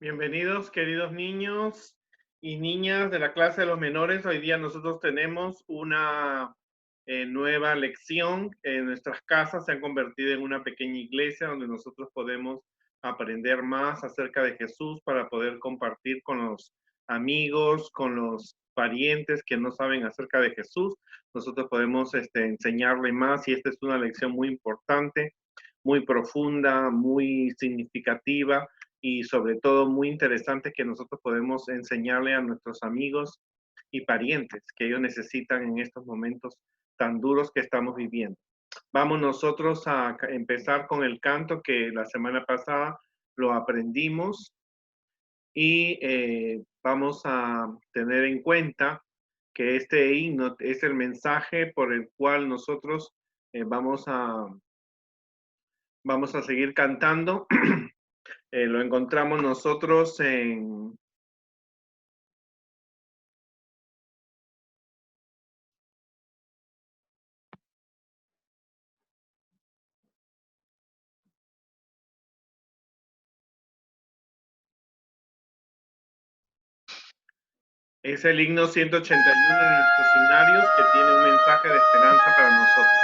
Bienvenidos, queridos niños y niñas de la clase de los menores. Hoy día nosotros tenemos una nueva lección. Nuestras casas se han convertido en una pequeña iglesia donde nosotros podemos aprender más acerca de Jesús para poder compartir con los amigos, con los parientes que no saben acerca de Jesús. Nosotros podemos enseñarle más y esta es una lección muy importante, muy profunda, muy significativa y sobre todo muy interesante que nosotros podemos enseñarle a nuestros amigos y parientes que ellos necesitan en estos momentos tan duros que estamos viviendo. Vamos nosotros a empezar con el canto que la semana pasada lo aprendimos y vamos a tener en cuenta que este himno es el mensaje por el cual nosotros vamos a seguir cantando. Lo encontramos nosotros en es el himno 181 de nuestros himnarios que tiene un mensaje de esperanza para nosotros.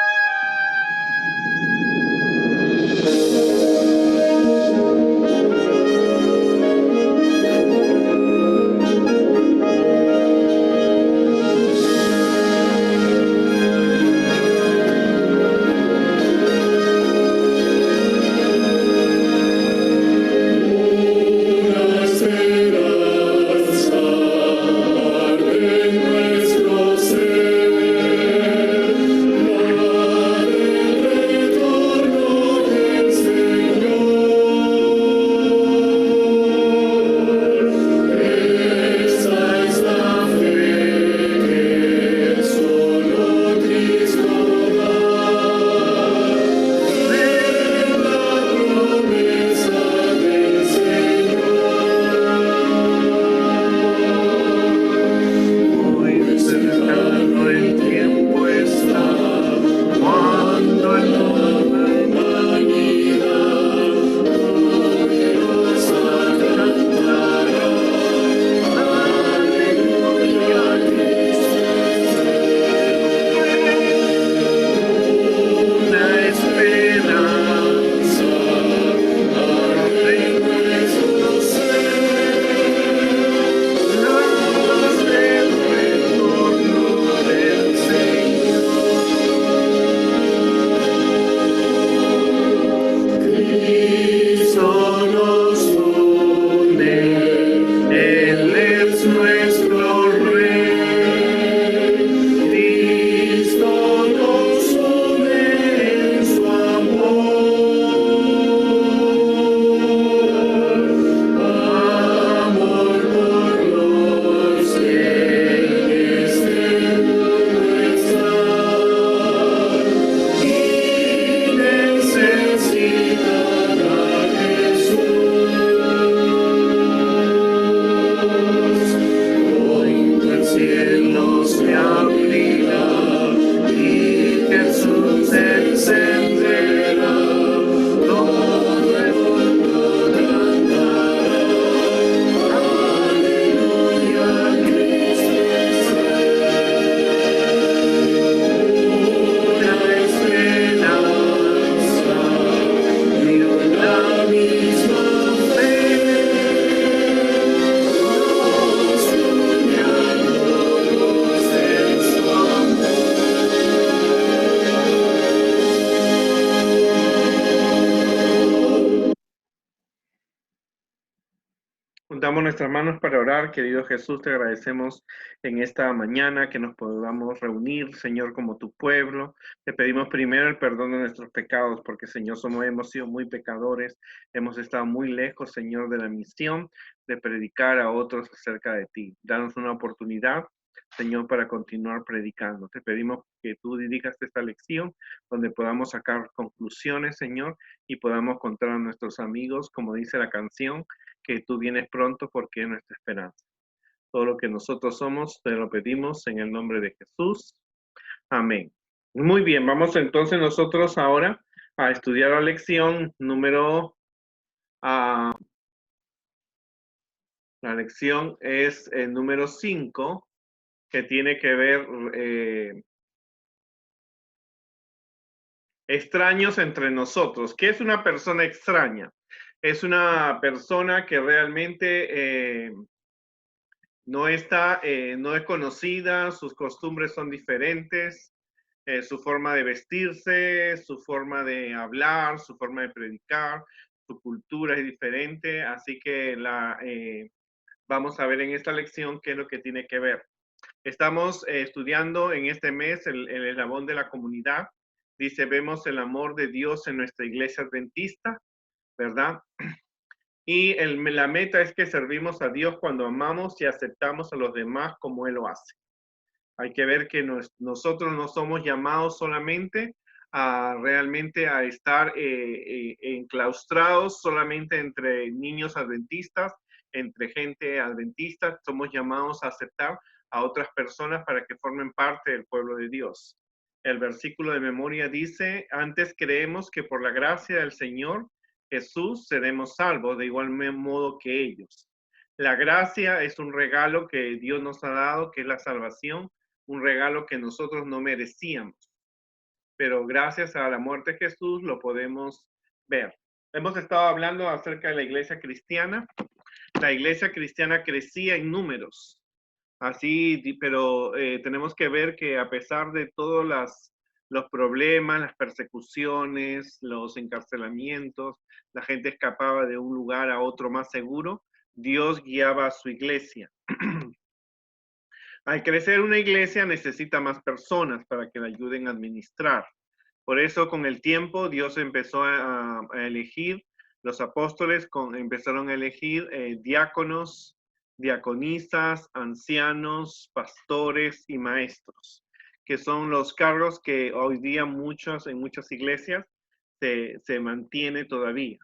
Juntamos nuestras manos para orar. Querido Jesús, te agradecemos en esta mañana que nos podamos reunir, Señor, como tu pueblo. Te pedimos primero el perdón de nuestros pecados, porque, Señor, hemos sido muy pecadores. Hemos estado muy lejos, Señor, de la misión de predicar a otros acerca de ti. Danos una oportunidad, Señor, para continuar predicando. Te pedimos que tú dirijas esta lección, donde podamos sacar conclusiones, Señor, y podamos contar a nuestros amigos, como dice la canción, que tú vienes pronto porque es nuestra esperanza. Todo lo que nosotros somos, te lo pedimos en el nombre de Jesús. Amén. Muy bien, vamos entonces nosotros ahora a estudiar la lección número La lección es el número 5, que tiene que ver extraños entre nosotros. ¿Qué es una persona extraña? Es una persona que realmente no está, no es conocida, sus costumbres son diferentes, su forma de vestirse, su forma de hablar, su forma de predicar, su cultura es diferente, así que vamos a ver en esta lección qué es lo que tiene que ver. Estamos estudiando en este mes el eslabón de la comunidad. Dice, vemos el amor de Dios en nuestra iglesia adventista, ¿verdad? Y la meta es que servimos a Dios cuando amamos y aceptamos a los demás como Él lo hace. Hay que ver que nosotros no somos llamados solamente a realmente a estar enclaustrados solamente entre niños adventistas, entre gente adventista. Somos llamados a aceptar a otras personas para que formen parte del pueblo de Dios. El versículo de memoria dice, antes creemos que por la gracia del Señor Jesús seremos salvos de igual modo que ellos. La gracia es un regalo que Dios nos ha dado, que es la salvación, un regalo que nosotros no merecíamos, pero gracias a la muerte de Jesús lo podemos ver. Hemos estado hablando acerca de la iglesia cristiana. La iglesia cristiana crecía en números, así, pero tenemos que ver que a pesar de todos los problemas, las persecuciones, los encarcelamientos, la gente escapaba de un lugar a otro más seguro, Dios guiaba a su iglesia. Al crecer una iglesia necesita más personas para que la ayuden a administrar. Por eso con el tiempo Dios empezó a elegir, los apóstoles empezaron a elegir diáconos, diaconisas, ancianos, pastores y maestros, que son los cargos que hoy día en muchas iglesias se mantiene todavía.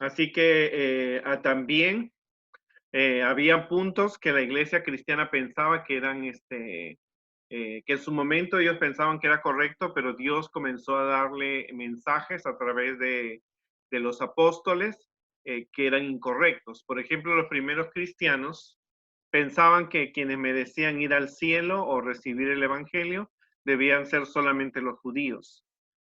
Así que también había puntos que la iglesia cristiana pensaba que eran, que en su momento ellos pensaban que era correcto, pero Dios comenzó a darle mensajes a través de los apóstoles que eran incorrectos. Por ejemplo, los primeros cristianos pensaban que quienes merecían ir al cielo o recibir el evangelio debían ser solamente los judíos.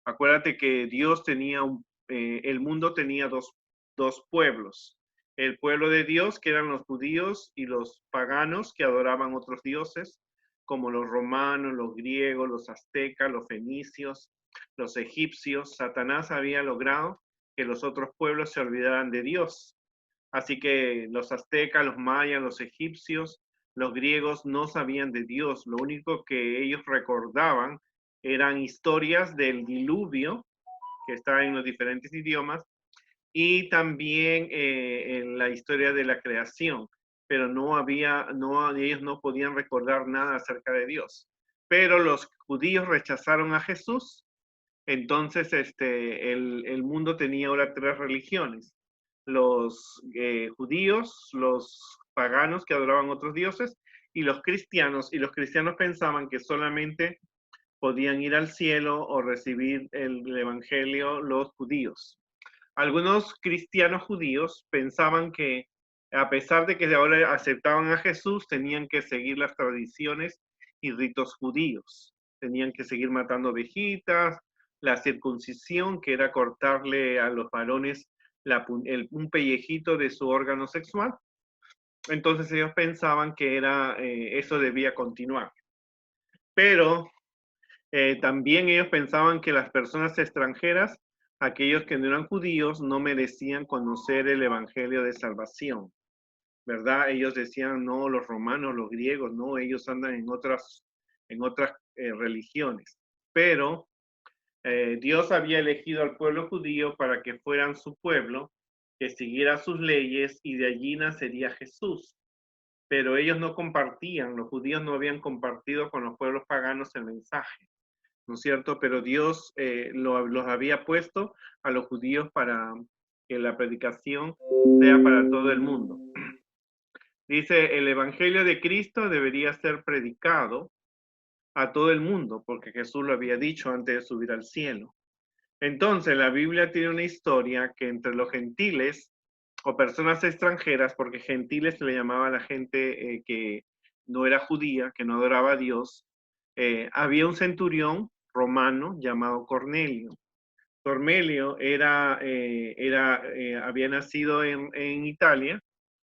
Acuérdate que Dios tenía el mundo tenía dos pueblos. El pueblo de Dios, que eran los judíos, y los paganos que adoraban otros dioses, como los romanos, los griegos, los aztecas, los fenicios, los egipcios. Satanás había logrado que los otros pueblos se olvidaran de Dios. Así que los aztecas, los mayas, los egipcios, los griegos no sabían de Dios. Lo único que ellos recordaban eran historias del diluvio, que está en los diferentes idiomas, y también en la historia de la creación, pero ellos no podían recordar nada acerca de Dios. Pero los judíos rechazaron a Jesús, entonces el mundo tenía ahora tres religiones: los judíos, los paganos que adoraban otros dioses, y los cristianos pensaban que solamente podían ir al cielo o recibir el evangelio los judíos. Algunos cristianos judíos pensaban que a pesar de que ahora aceptaban a Jesús, tenían que seguir las tradiciones y ritos judíos. Tenían que seguir matando ovejitas, la circuncisión, que era cortarle a los varones un pellejito de su órgano sexual. Entonces ellos pensaban que eso debía continuar. Pero también ellos pensaban que las personas extranjeras, aquellos que no eran judíos, no merecían conocer el evangelio de salvación, ¿verdad? Ellos decían, no, los romanos, los griegos, no, ellos andan en otras religiones. Pero Dios había elegido al pueblo judío para que fueran su pueblo, que siguiera sus leyes, y de allí nacería Jesús. Pero ellos no compartían, los judíos no habían compartido con los pueblos paganos el mensaje, ¿no es cierto? Pero Dios los había puesto a los judíos para que la predicación sea para todo el mundo. Dice, el evangelio de Cristo debería ser predicado a todo el mundo, porque Jesús lo había dicho antes de subir al cielo. Entonces, la Biblia tiene una historia que entre los gentiles o personas extranjeras, porque gentiles se le llamaba a la gente que no era judía, que no adoraba a Dios, había un centurión romano llamado Cornelio. Cornelio había nacido en Italia,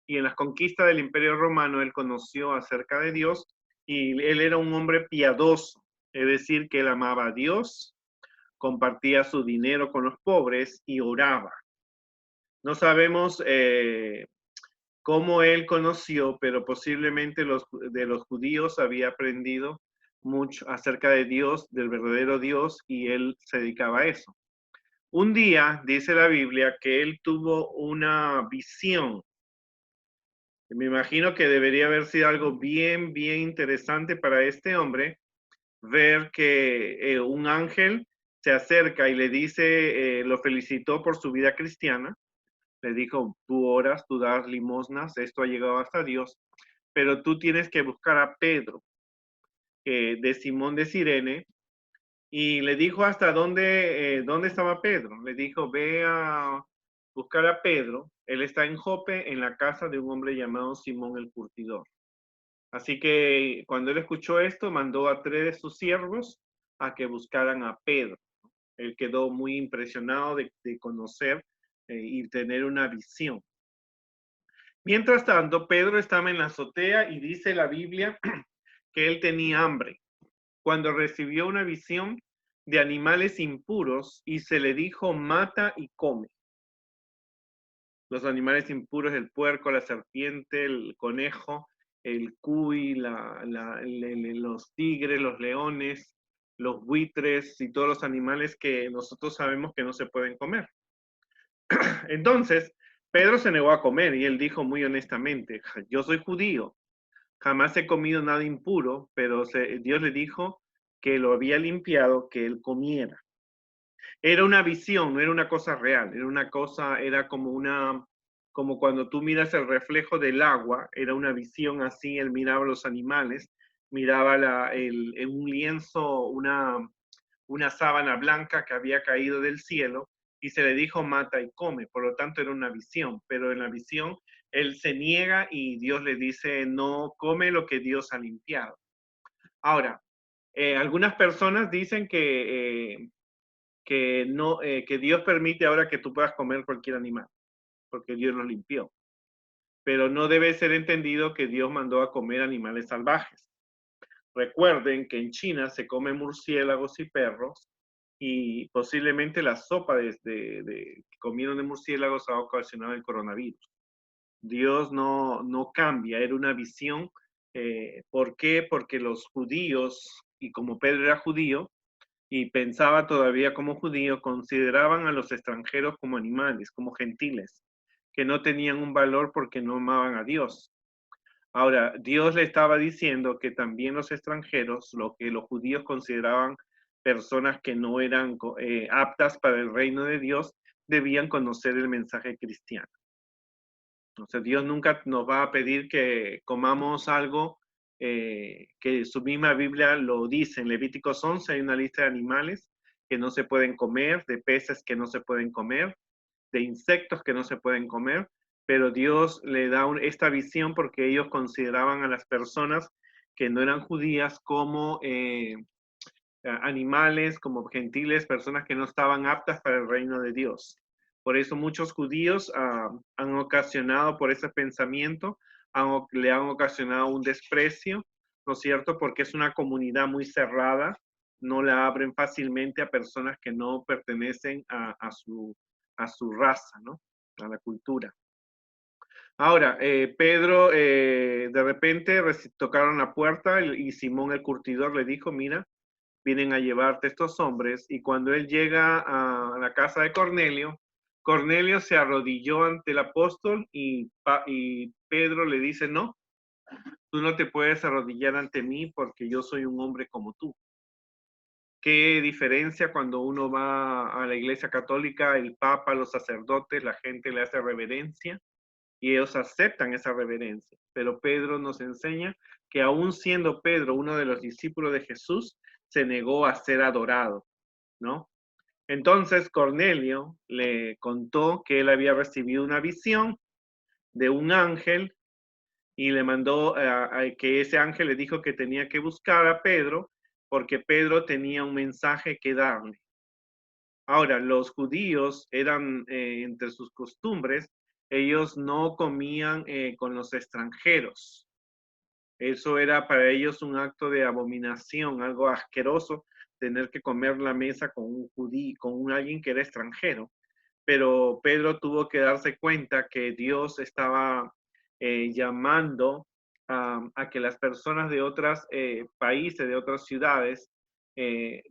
y en las conquistas del Imperio Romano él conoció acerca de Dios, y él era un hombre piadoso, es decir, que él amaba a Dios, compartía su dinero con los pobres y oraba. No sabemos cómo él conoció, pero posiblemente de los judíos había aprendido mucho acerca de Dios, del verdadero Dios, y él se dedicaba a eso. Un día, dice la Biblia, que él tuvo una visión. Me imagino que debería haber sido algo bien, bien interesante para este hombre, ver que un ángel se acerca y le dice, lo felicitó por su vida cristiana, le dijo, tú oras, tú das limosnas, esto ha llegado hasta Dios, pero tú tienes que buscar a Pedro, de Simón de Cirene, y le dijo hasta dónde estaba Pedro. Le dijo, ve a buscar a Pedro, él está en Jope, en la casa de un hombre llamado Simón el Curtidor. Así que cuando él escuchó esto, mandó a 3 de sus siervos a que buscaran a Pedro. Él quedó muy impresionado de conocer y tener una visión. Mientras tanto, Pedro estaba en la azotea y dice la Biblia que él tenía hambre cuando recibió una visión de animales impuros y se le dijo, mata y come. Los animales impuros, el puerco, la serpiente, el conejo, el cuy, los tigres, los leones, los buitres y todos los animales que nosotros sabemos que no se pueden comer. Entonces, Pedro se negó a comer y él dijo muy honestamente, yo soy judío, jamás he comido nada impuro, pero Dios le dijo que lo había limpiado, que él comiera. Era una visión, no era una cosa real, era como cuando tú miras el reflejo del agua, era una visión así, él miraba los animales, miraba en un lienzo, una sábana blanca que había caído del cielo, y se le dijo mata y come, por lo tanto era una visión, pero en la visión él se niega y Dios le dice no come lo que Dios ha limpiado. Ahora, algunas personas dicen que Dios permite ahora que tú puedas comer cualquier animal, porque Dios los limpió. Pero no debe ser entendido que Dios mandó a comer animales salvajes. Recuerden que en China se comen murciélagos y perros, y posiblemente la sopa que comieron de murciélagos ha ocasionado el coronavirus. Dios no cambia, era una visión. ¿Por qué? Porque los judíos, y como Pedro era judío, y pensaba todavía como judío, consideraban a los extranjeros como animales, como gentiles, que no tenían un valor porque no amaban a Dios. Ahora, Dios le estaba diciendo que también los extranjeros, lo que los judíos consideraban personas que no eran aptas para el reino de Dios, debían conocer el mensaje cristiano. Entonces, Dios nunca nos va a pedir que comamos algo que su misma Biblia lo dice. En Levíticos 11 hay una lista de animales que no se pueden comer, de peces que no se pueden comer, de insectos que no se pueden comer, pero Dios le da esta visión porque ellos consideraban a las personas que no eran judías como animales, como gentiles, personas que no estaban aptas para el reino de Dios. Por eso muchos judíos han ocasionado por ese pensamiento, le han ocasionado un desprecio, ¿no es cierto? Porque es una comunidad muy cerrada, no la abren fácilmente a personas que no pertenecen a su raza, ¿no? A la cultura. Ahora, Pedro, de repente tocaron la puerta y Simón el curtidor le dijo, mira, vienen a llevarte estos hombres. Y cuando él llega a la casa de Cornelio, Cornelio se arrodilló ante el apóstol y Pedro le dice, no, tú no te puedes arrodillar ante mí porque yo soy un hombre como tú. Qué diferencia cuando uno va a la iglesia católica, el papa, los sacerdotes, la gente le hace reverencia y ellos aceptan esa reverencia. Pero Pedro nos enseña que aún siendo Pedro uno de los discípulos de Jesús, se negó a ser adorado, ¿no? Entonces Cornelio le contó que él había recibido una visión de un ángel y le mandó a que ese ángel le dijo que tenía que buscar a Pedro porque Pedro tenía un mensaje que darle. Ahora, los judíos eran, entre sus costumbres, ellos no comían con los extranjeros. Eso era para ellos un acto de abominación, algo asqueroso, tener que comer la mesa con un judío, con alguien que era extranjero. Pero Pedro tuvo que darse cuenta que Dios estaba llamando a que las personas de otros países, de otras ciudades, eh,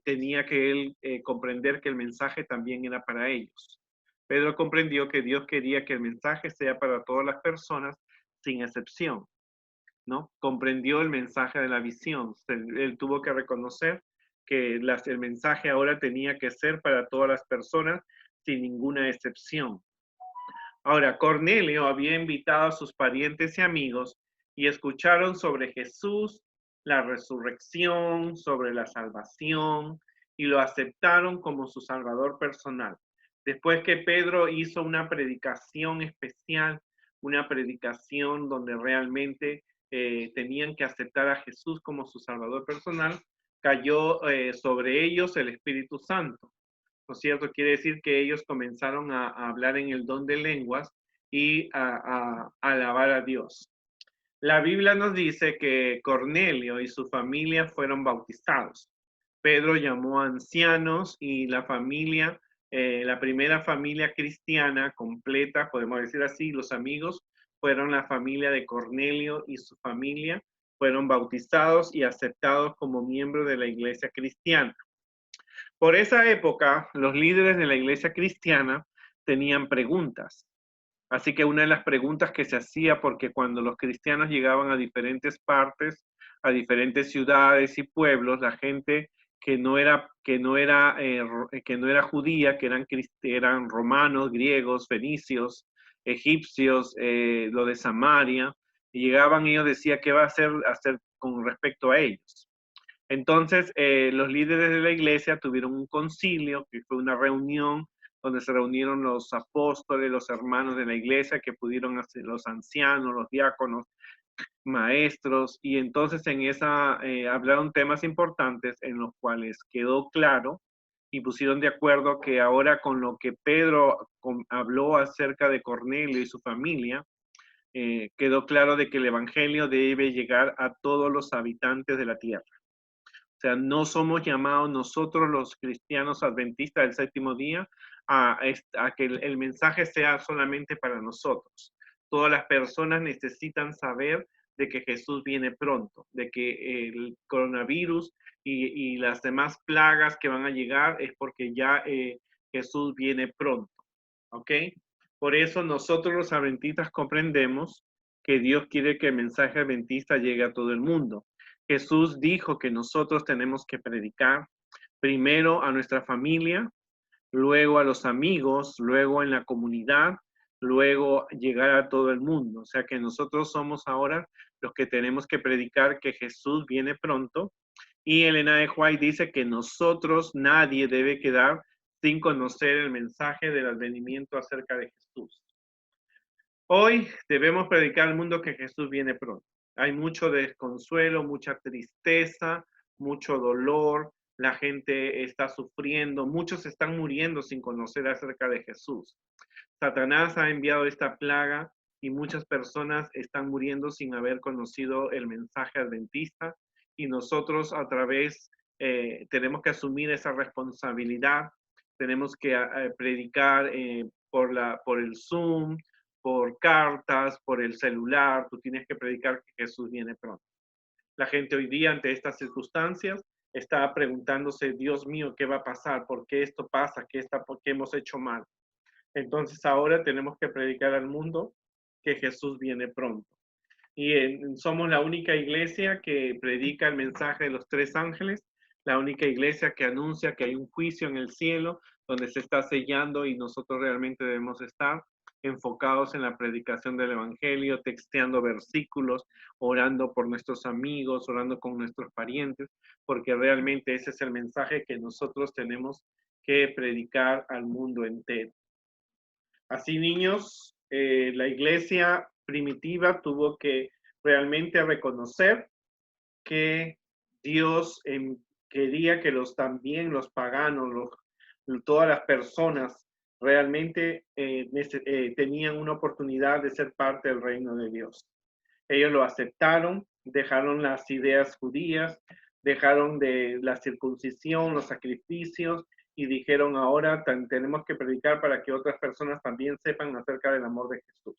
tenía que él comprender que el mensaje también era para ellos. Pedro comprendió que Dios quería que el mensaje sea para todas las personas sin excepción, ¿no? Comprendió el mensaje de la visión. Él tuvo que reconocer que el mensaje ahora tenía que ser para todas las personas sin ninguna excepción. Ahora, Cornelio había invitado a sus parientes y amigos y escucharon sobre Jesús, la resurrección, sobre la salvación y lo aceptaron como su salvador personal. Después que Pedro hizo una predicación especial, una predicación donde realmente tenían que aceptar a Jesús como su salvador personal, cayó sobre ellos el Espíritu Santo. ¿No es cierto? Quiere decir que ellos comenzaron a hablar en el don de lenguas y a alabar a Dios. La Biblia nos dice que Cornelio y su familia fueron bautizados. Pedro llamó a ancianos y la familia, la primera familia cristiana completa, podemos decir así, los amigos, fueron la familia de Cornelio y su familia, fueron bautizados y aceptados como miembros de la iglesia cristiana. Por esa época, los líderes de la iglesia cristiana tenían preguntas. Así que una de las preguntas que se hacía, porque cuando los cristianos llegaban a diferentes partes, a diferentes ciudades y pueblos, la gente que no era judía, que eran romanos, griegos, fenicios, egipcios, lo de Samaria, y llegaban y ellos decían qué va a hacer con respecto a ellos. Entonces, los líderes de la iglesia tuvieron un concilio, que fue una reunión donde se reunieron los apóstoles, los hermanos de la iglesia, que pudieron hacer los ancianos, los diáconos, maestros, y entonces en esa hablaron temas importantes en los cuales quedó claro y pusieron de acuerdo que ahora con lo que Pedro habló acerca de Cornelio y su familia, quedó claro de que el evangelio debe llegar a todos los habitantes de la tierra. O sea, no somos llamados nosotros los cristianos adventistas del séptimo día a que el mensaje sea solamente para nosotros. Todas las personas necesitan saber de que Jesús viene pronto, de que el coronavirus y las demás plagas que van a llegar es porque ya Jesús viene pronto. ¿Ok? Por eso nosotros los adventistas comprendemos que Dios quiere que el mensaje adventista llegue a todo el mundo. Jesús dijo que nosotros tenemos que predicar primero a nuestra familia, luego a los amigos, luego en la comunidad, luego llegar a todo el mundo. O sea que nosotros somos ahora los que tenemos que predicar que Jesús viene pronto. Y Elena de White dice que nosotros, nadie debe quedar sin conocer el mensaje del advenimiento acerca de Jesús. Hoy debemos predicar al mundo que Jesús viene pronto. Hay mucho desconsuelo, mucha tristeza, mucho dolor, la gente está sufriendo, muchos están muriendo sin conocer acerca de Jesús. Satanás ha enviado esta plaga y muchas personas están muriendo sin haber conocido el mensaje adventista y nosotros a través tenemos que asumir esa responsabilidad, tenemos que predicar por el Zoom, por cartas, por el celular, tú tienes que predicar que Jesús viene pronto. La gente hoy día ante estas circunstancias está preguntándose, Dios mío, ¿qué va a pasar? ¿Por qué esto pasa? ¿Por qué hemos hecho mal? Entonces ahora tenemos que predicar al mundo que Jesús viene pronto. Y somos la única iglesia que predica el mensaje de los tres ángeles, la única iglesia que anuncia que hay un juicio en el cielo donde se está sellando y nosotros realmente debemos estar. enfocados en la predicación del Evangelio, texteando versículos, orando por nuestros amigos, orando con nuestros parientes, porque realmente ese es el mensaje que nosotros tenemos que predicar al mundo entero. Así, niños, la iglesia primitiva tuvo que realmente reconocer que Dios quería que también los paganos, todas las personas realmente tenían una oportunidad de ser parte del reino de Dios. Ellos lo aceptaron, dejaron las ideas judías, dejaron de la circuncisión, los sacrificios, y dijeron, ahora tenemos que predicar para que otras personas también sepan acerca del amor de Jesús.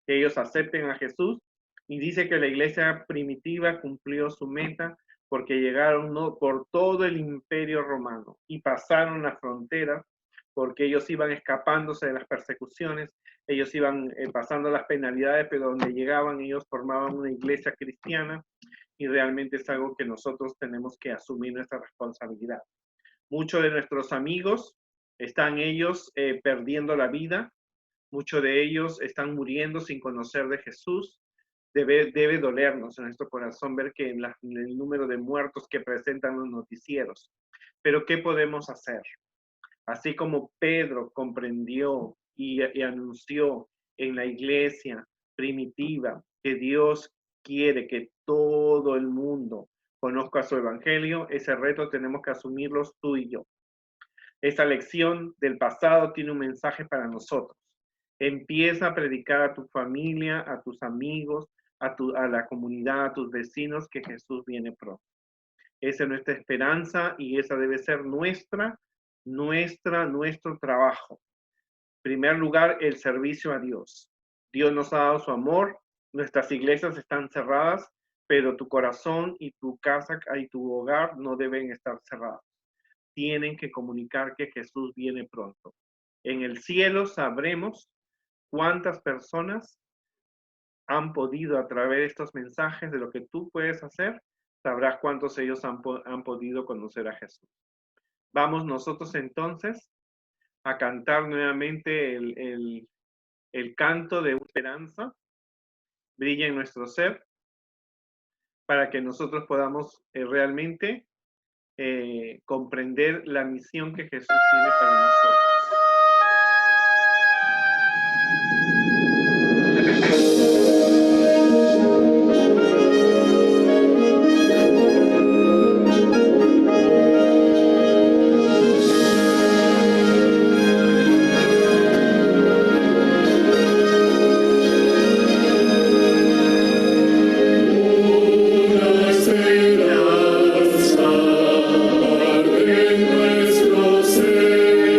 Que ellos acepten a Jesús, y dice que la iglesia primitiva cumplió su meta porque llegaron por todo el imperio romano y pasaron las fronteras, porque ellos iban escapándose de las persecuciones, ellos iban pasando las penalidades, pero donde llegaban ellos formaban una iglesia cristiana, y realmente es algo que nosotros tenemos que asumir nuestra responsabilidad. Muchos de nuestros amigos están ellos perdiendo la vida, muchos de ellos están muriendo sin conocer de Jesús. Debe dolernos en nuestro corazón ver que el número de muertos que presentan los noticieros. Pero ¿qué podemos hacer? Así como Pedro comprendió y anunció en la iglesia primitiva que Dios quiere que todo el mundo conozca su evangelio, ese reto tenemos que asumirlos tú y yo. Esa lección del pasado tiene un mensaje para nosotros. Empieza a predicar a tu familia, a tus amigos, a la comunidad, a tus vecinos, que Jesús viene pronto. Esa es nuestra esperanza y esa debe ser nuestro trabajo. En primer lugar, el servicio a Dios. Dios nos ha dado su amor, nuestras iglesias están cerradas, pero tu corazón y tu casa y tu hogar no deben estar cerrados. Tienen que comunicar que Jesús viene pronto. En el cielo sabremos cuántas personas han podido, a través de estos mensajes, de lo que tú puedes hacer, sabrás cuántos ellos han podido conocer a Jesús. Vamos nosotros entonces a cantar nuevamente el canto de esperanza, brilla en nuestro ser, para que nosotros podamos realmente comprender la misión que Jesús tiene para nosotros. Esperanza arde en nuestro ser.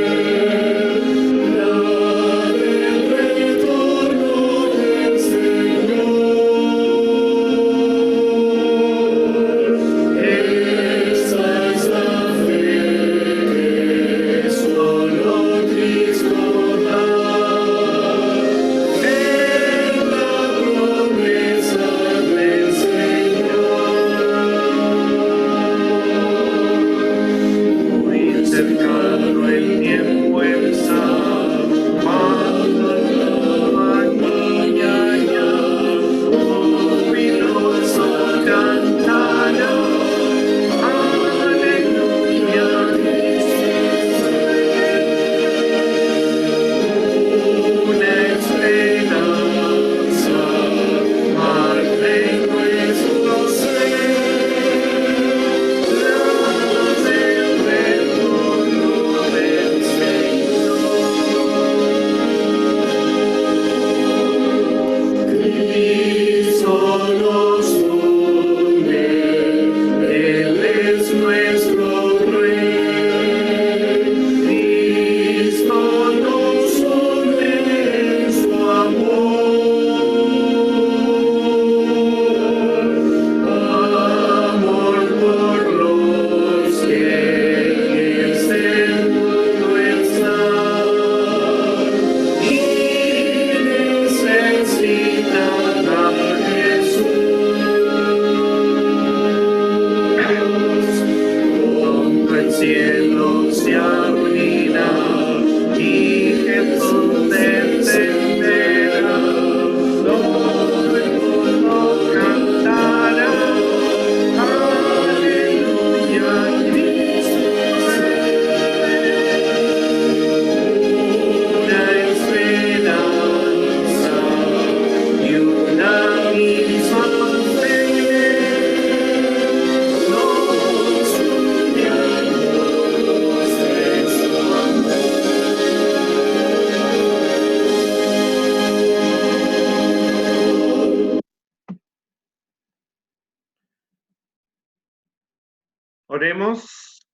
Oremos.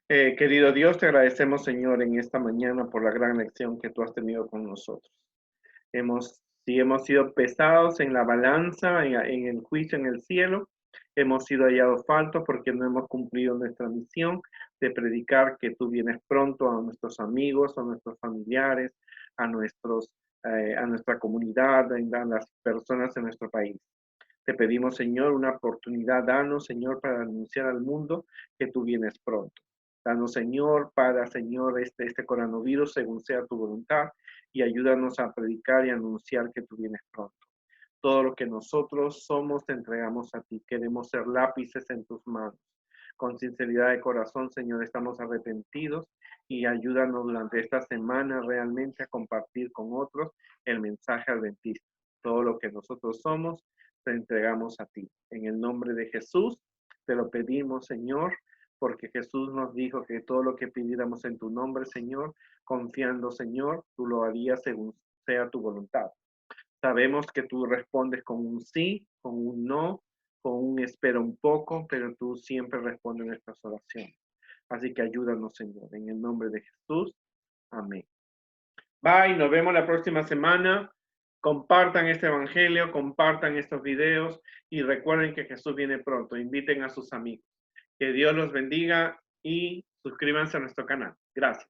Querido Dios, te agradecemos, Señor, en esta mañana por la gran lección que tú has tenido con nosotros. Si hemos sido pesados en la balanza, en el juicio en el cielo, hemos sido hallados faltos porque no hemos cumplido nuestra misión de predicar que tú vienes pronto a nuestros amigos, a nuestros familiares, a nuestra comunidad, a las personas en nuestro país. Te pedimos, Señor, una oportunidad, danos, Señor, para anunciar al mundo que tú vienes pronto. Danos, Señor, para, Señor, este coronavirus, según sea tu voluntad, y ayúdanos a predicar y anunciar que tú vienes pronto. Todo lo que nosotros somos, te entregamos a ti. Queremos ser lápices en tus manos. Con sinceridad de corazón, Señor, estamos arrepentidos y ayúdanos durante esta semana realmente a compartir con otros el mensaje adventista. Todo lo que nosotros somos, te entregamos a ti. En el nombre de Jesús, te lo pedimos, Señor, porque Jesús nos dijo que todo lo que pidiéramos en tu nombre, Señor, confiando, Señor, tú lo harías según sea tu voluntad. Sabemos que tú respondes con un sí, con un no, con un espera un poco, pero tú siempre respondes nuestras oraciones. Así que ayúdanos, Señor, en el nombre de Jesús. Amén. Bye, nos vemos la próxima semana. Compartan este evangelio, compartan estos videos y recuerden que Jesús viene pronto. Inviten a sus amigos. Que Dios los bendiga y suscríbanse a nuestro canal. Gracias.